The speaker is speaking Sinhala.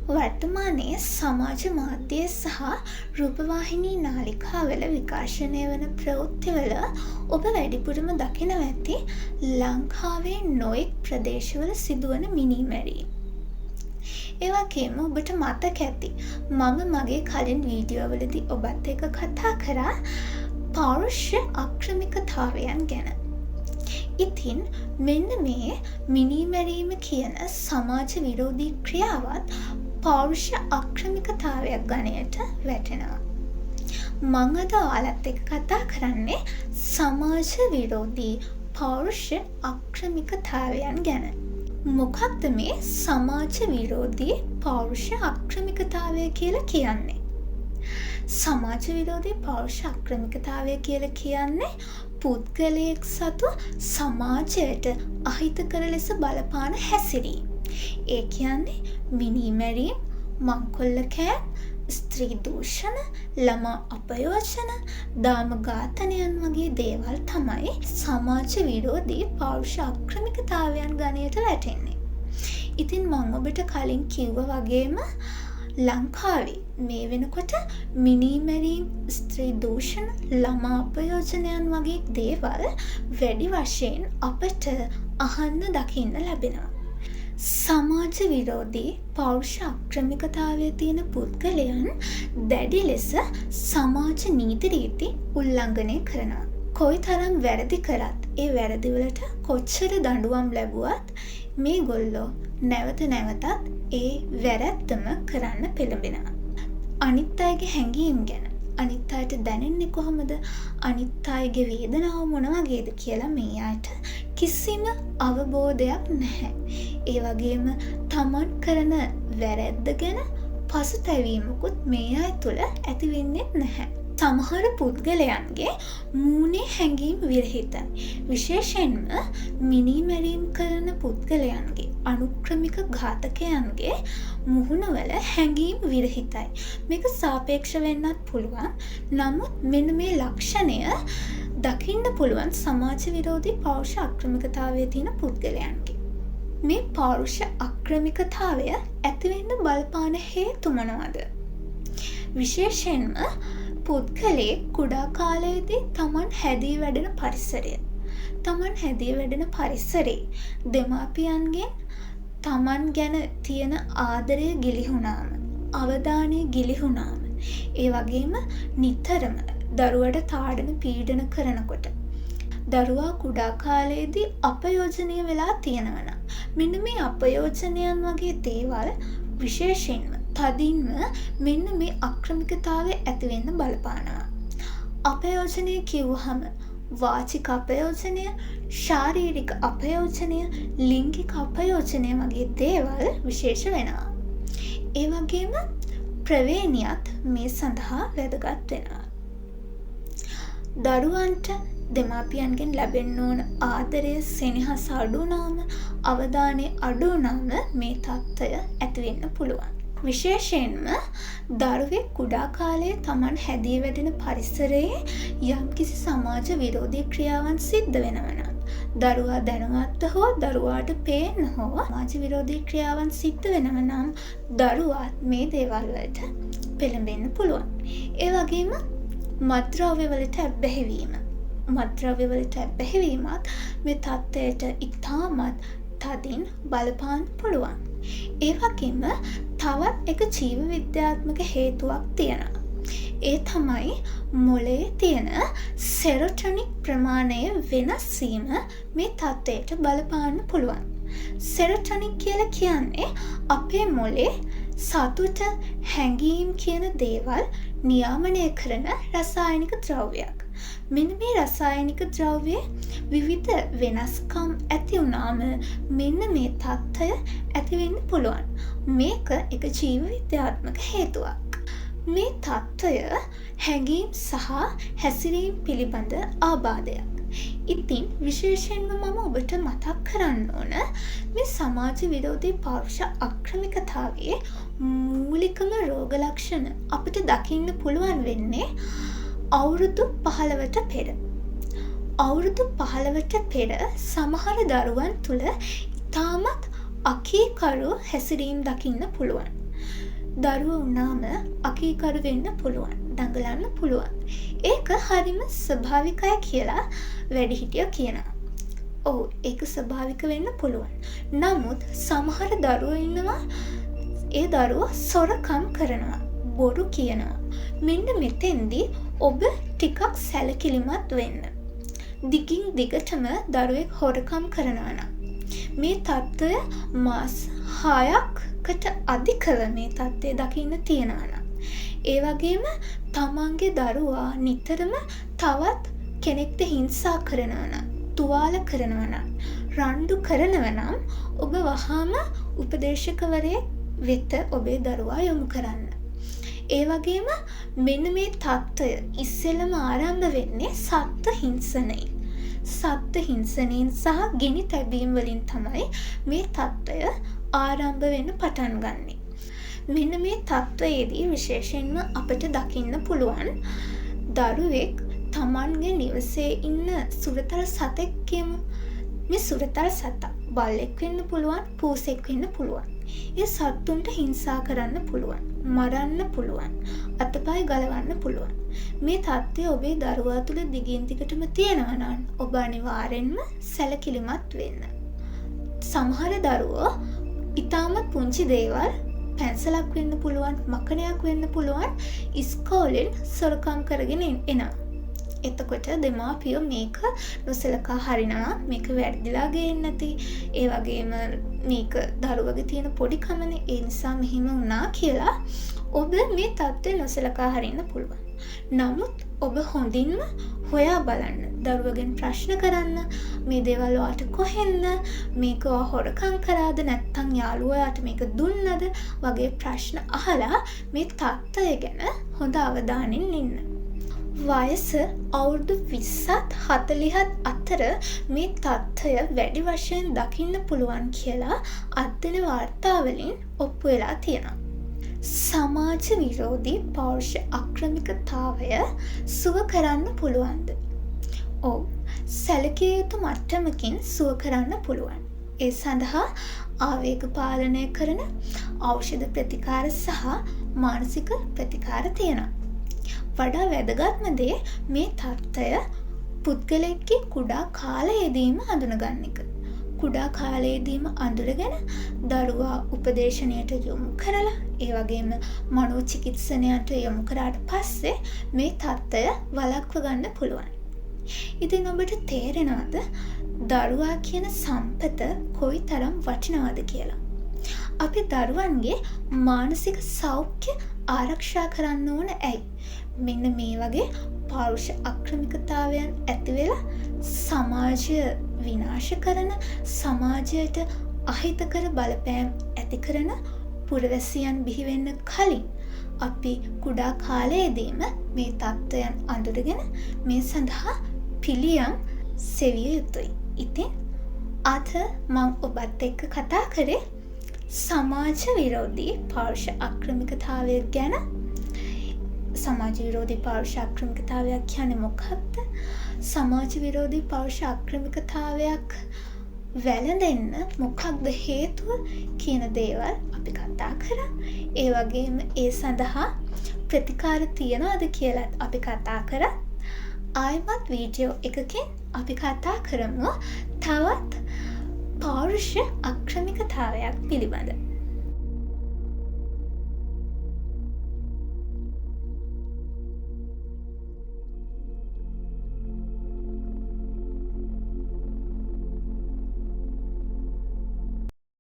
වර්තමානයේ සමාජ මාධ්‍ය සහ රූපවාහිනී නාලිකාවල විකාශනය වන ප්‍රවෘත්තිවල ඔබ වැඩිපුරම දකිනව ඇති ලංකාවේ නොයෙක් ප්‍රදේශවල සිදුවන මිනීමැරීම්. ඒ වගේම ඔබට මතක ඇති මම මගේ කලින් වීඩියෝවලදී ඔබත් එක්ක කතා කරා පෞරුෂ අක්‍රමිකතාවයන් ගැන. ඉතින් මෙන්න මේ මිනීමැරීම කියන සමාජ විරෝධී ක්‍රියාවත් පෞරුෂ අක්‍රමිකතාවයක් ගණයට වැටෙනවා. මම අද ඔයාලත් එක්ක කතා කරන්නේ සමාජ විරෝධී පෞරුෂ අක්‍රමිකතාවයන් ගැන. මොකක්ද මේ සමාජ විරෝධී පෞරුෂ අක්‍රමිකතාවය කියලා කියන්නේ? සමාජ විරෝධී පෞරුෂ අක්‍රමිකතාවය කියලා කියන්නේ පුද්ගලයෙක් සතු සමාජයට අහිතකර ලෙස බලපාන හැසිරීම. ඒ කියන්නේ මිනීමැරීම්, මංකොල්ලකෑම්, ස්ත්‍රී දූෂණ, ළමා අපයෝජන, දාම ඝාතනයන් වගේ දේවල් තමයි සමාජ විරෝධී පෞරුෂ අක්‍රමිකතාවයන් ගණයට වැටෙන්නේ. ඉතින් මම ඔබට කලින් කිව්වා වගේම ලංකාවේ මේ වෙනකොට මිනීමැරීම්, ස්ත්‍රී දූෂණ, ළමා අපයෝජනයන් වගේ දේවල් වැඩි වශයෙන් අපට අහන්න දකින්න ලැබෙනවා. සමාජ විරෝධී පෞරුෂ අක්‍රමිකතාවයේ තියෙන පුද්ගලයන් දැඩි ලෙස සමාජ නීති රීති උල්ලංඝනය කරනවා. කොයිතරම් වැරදි කරත් ඒ වැරදිවලට කොච්චර දඬුවම් ලැබුවත් මේගොල්ලෝ නැවත නැවතත් ඒ වැරැද්දම කරන්න පෙළඹෙනවා. අනිත් අයගේ හැඟීම් ගැන අනිත් අයට දැනෙන්නේ කොහොමද? අනිත් අයගේ වේදනාව මොන වගේද කියලා මේ අයට කිසිම අවබෝධයක් නැහැ. ඒ වගේම තමන් කරන වැරැද්ද ගැන පසුතැවීමකුත් මේ අය තුළ ඇති වෙන්නේ නැහැ. සමහර පුද්ගලයන්ගේ මූණේ හැඟීම් විරහිතයි. විශේෂයෙන්ම මිනීමැරීම් කරන පුද්ගලයන්ගේ, අනුක්‍රමික ඝාතකයන්ගේ මුහුණවල හැඟීම් විරහිතයි. මේක සාපේක්ෂ වෙන්නත් පුළුවන්. නමුත් මෙන්න මේ ලක්ෂණය දකින්න පුළුවන් සමාජ විරෝධී පෞරුෂ අක්‍රමිකතාවයේ තියෙන පුද්ගලයන්ගේ. මේ පෞරුෂ අක්‍රමිකතාවය ඇතිවෙන්න බලපාන හේතු මොනවද? විශේෂයෙන්ම පුද්ගලයේ කුඩා කාලයේදී තමන් හැදී වැඩෙන පරිසරය. තමන් හැදී වැඩෙන පරිසරේ දෙමාපියන්ගෙන් තමන් ගැන තියෙන ආදරය ගිලිහුණාම, අවධානය ගිලිහුණාම, ඒ වගේම නිතරම දරුවට තාඩන පීඩන කරනකොට දරුවා කුඩා කාලයේදී අපයෝජනීය වෙලා තියෙනවා. මෙන්න මේ අපයෝජනයන් වගේ දේවල් විශේෂයෙන්ම තදින්ම මෙන්න මේ අක්‍රමිකතාවය ඇති වෙන්න බලපානවා. අපයෝජනය කිව්වහම වාචික අපයෝජනය, ශාරීරික අපයෝජනය, ලිංගික අපයෝජනය වගේ දේවල් විශේෂ වෙනවා. ඒ වගේම ප්‍රවේණියත් මේ සඳහා වැදගත් වෙනවා. දරුවන්ට දෙමාපියන්ගෙන් ලැබෙන්න ඕන ආදරය, සෙනෙහස අඩු වුණාම, අවධානය අඩු වුණාම මේ තත්ත්වය ඇති වෙන්න පුළුවන්. විශේෂයෙන්ම දරුවෙක් කුඩා කාලයේ තමන් හැදී වැඩෙන පරිසරයේ යම්කිසි සමාජ විරෝධී ක්‍රියාවන් සිද්ධ වෙනවා නම්, දරුවා දැනුවත්ව හෝ දරුවාට පේන්න හෝ සමාජ විරෝධී ක්‍රියාවන් සිද්ධ වෙනවා නම් දරුවාත් මේ දේවල් වලට පෙළඹෙන්න පුළුවන්. ඒ වගේම මත්ද්‍රව්‍ය වලට ඇබ්බැහිවීම. මත්ද්‍රව්‍ය වලට ඇබ්බැහිවීමත් මේ තත්ත්වයට ඉතාමත් තදින් බලපාන්න පුළුවන්. ඒ වගේම තවත් එක ජීව විද්‍යාත්මක හේතුවක් තියෙනවා. ඒ තමයි මොළයේ තියෙන සෙරොටොනික් ප්‍රමාණය වෙනස් වීම මේ තත්ත්වයට බලපාන්න පුළුවන්. සෙරොටොනික් කියලා කියන්නේ අපේ මොළේ සතුට, හැඟීම් කියන දේවල් නියාමනය කරන රසායනික ද්‍රව්‍යයක්. මෙන්න මේ රසායනික ද්‍රව්‍යයේ විවිධ වෙනස්කම් ඇති වුණාම මෙන්න මේ තත්ත්වය ඇති වෙන්න පුළුවන්. මේක එක ජීව විද්‍යාත්මක හේතුවක්. මේ තත්ත්වය හැඟීම් සහ හැසිරීම් පිළිබඳ ආබාධයක්. ඉතින් විශේෂයෙන්ම මම ඔබට මතක් කරන්න ඕන මේ සමාජ විරෝධී පෞරුෂ අක්‍රමිකතාවයේ මූලිකම රෝග ලක්ෂණ අපිට දකින්න පුළුවන් වෙන්නේ අවුරුදු 15ට පෙර. අවුරුදු 15ට පෙර සමහර දරුවන් තුළ ඉතාමත් අකීකරු හැසිරීම් දකින්න පුළුවන්. දරුවෝ වුණාම අකීකරු වෙන්න පුළුවන්. දඟලන්න පුළුවන්. ඒක හරිම ස්වභාවිකයි කියලා වැඩිහිටියෝ කියනවා. ඔව් ඒක ස්වභාවික වෙන්න පුළුවන්. නමුත් සමහර දරුවෝ ඉන්නවා ඒ දරුවෝ සොරකම් කරනවා. බොරු කියනවා. මෙන්න මෙතෙන්දී ඔබ ටිකක් සැලකිලිමත් වෙන්න. දිගින් දිගටම දරුවෙක් හොරකම් කරනවා නම් මේ තත්ත්වය මාස 6කට අධිකව මේ තත්ත්වය දකින්න තියෙනවා නම් ඒ වගේම තමන්ගේ දරුවා නිතරම තවත් කෙනෙක්ට හිංසා කරනවා නම් තුවාල කරනවා නම් රණ්ඩු කරනවා නම් ඔබ වහාම උපදේශකවරයෙක් වෙත ඔබේ දරුවා යොමු කරන්න. ඒ වගේම මෙන්න මේ තත්ත්වය ඉස්සෙල්ලම ආරම්භ වෙන්නේ සත්ත්ව හිංසනයෙන්. සත්ත්ව හිංසනයෙන් සහ ගිනි තැබීම් වලින් තමයි මේ තත්ත්වය ආරම්භ වෙන්න පටන් ගන්නෙ. මෙන්න මේ තත්ත්වයේදී විශේෂයෙන්ම අපිට දකින්න පුළුවන් දරුවෙක් තමන්ගේ නිවසේ ඉන්න සුරතල් සතෙක් කියමු. මේ සුරතල් සතා බල්ලෙක් වෙන්න පුළුවන්, පූසෙක් වෙන්න පුළුවන්. ඒ සත්තුන්ට හිංසා කරන්න පුළුවන්, මරන්න පුළුවන්, අතපය ගලවන්න පුළුවන්. මේ තත්ත්වය ඔබේ දරුවා තුළ දිගින් දිගටම තියෙනවා නම් ඔබ අනිවාර්යෙන්ම සැලකිලිමත් වෙන්න. සමහර දරුවෝ ඉතාමත් පුංචි දේවල් පැන්සලක් වෙන්න පුළුවන්, මකනයක් වෙන්න පුළුවන් ඉස්කෝලෙන් සොරකම් කරගෙන එනවා. එතකොට දෙමාපියෝ මේක නොසලකා හරිනවා. මේක වැරදිලා ගේන්න නැති. ඒ වගේම මේක දරුවගේ තියෙන පොඩි කමනේ. ඒ නිසා මෙහෙම වුණා කියලා ඔබ මේ තත්ත්වය නොසලකා හරින්න පුළුවන්. නමුත් ඔබ හොඳින්ම හොයා බලන්න. දරුවගෙන් ප්‍රශ්න කරන්න. මේ දේවල් ඔයාට කොහෙන්ද? මේක ඔයා හොරකම් කරාද නැත්නම් යාළුවාට මේක දුන්නද? වගේ ප්‍රශ්න අහලා මේ තත්ත්වය ගැන හොඳ අවධානයෙන් ඉන්න. වයස අවුරුදු 20ත් 40ත් අතර මේ තත්ත්වය වැඩි වශයෙන් දකින්න පුළුවන් කියලා අධ්‍යයන වාර්තාවලින් ඔප්පු වෙලා තියෙනවා. සමාජ විරෝධී පෞරුෂ අක්‍රමිකතාවය සුව කරන්න පුළුවන්ද? ඔව්. සැලකිය යුතු මට්ටමකින් සුව කරන්න පුළුවන්. ඒ සඳහා ආවේග පාලනය කරන ඖෂධ ප්‍රතිකාර සහ මානසික ප්‍රතිකාර තියෙනවා. වඩා වැදගත්ම දේ මේ තත්ත්වය පුද්ගලයෙක්ගේ කුඩා කාලයේදීම හඳුනගන්න එක. කුඩා කාලයේදීම අඳුරගෙන දරුවා උපදේශනයට යොමු කරලා ඒ වගේම මනෝචිකිත්සනයට යොමු කරාට පස්සේ මේ තත්ත්වය වළක්ව ගන්න පුළුවන්. ඉතින් ඔබට තේරෙනවද දරුවා කියන සම්පත කොයිතරම් වටිනවද කියලා? අපි දරුවන්ගේ මානසික සෞඛ්‍ය ආරක්ෂා කරන්න ඕන ඇයි? මෙන්න මේ වගේ පෞරුෂ අක්‍රමිකතාවයන් ඇති වෙලා සමාජය විනාශ කරන, සමාජයට අහිතකර බලපෑම් ඇති කරන පුරවැසියන් බිහි වෙන්න කලින් අපි කුඩා කාලයේදීම මේ තත්ත්වයන් අඳුරගෙන මේ සඳහා පිළියම් සෙවිය යුතුයි. ඉතින් අද මම ඔබත් එක්ක කතා කරේ සමාජ විරෝධී පෞරුෂ අක්‍රමිකතාවය ගැන. සමාජ විරෝධී පෞරුෂ අක්‍රමිකතාවයක් කියන්නේ මොකක්ද? සමාජ විරෝධී පෞරුෂ අක්‍රමිකතාවයක් වැළඳෙන්න මොකක්ද හේතුව කියන දේවල් අපි කතා කරා. ඒ වගේම ඒ සඳහා ප්‍රතිකාර තියනවද කියලත් අපි කතා කරා. ආයෙමත් වීඩියෝ එකකින් අපි කතා කරමු තවත් පෞරුෂ අක්‍රමිකතාවයක් පිළිබඳ.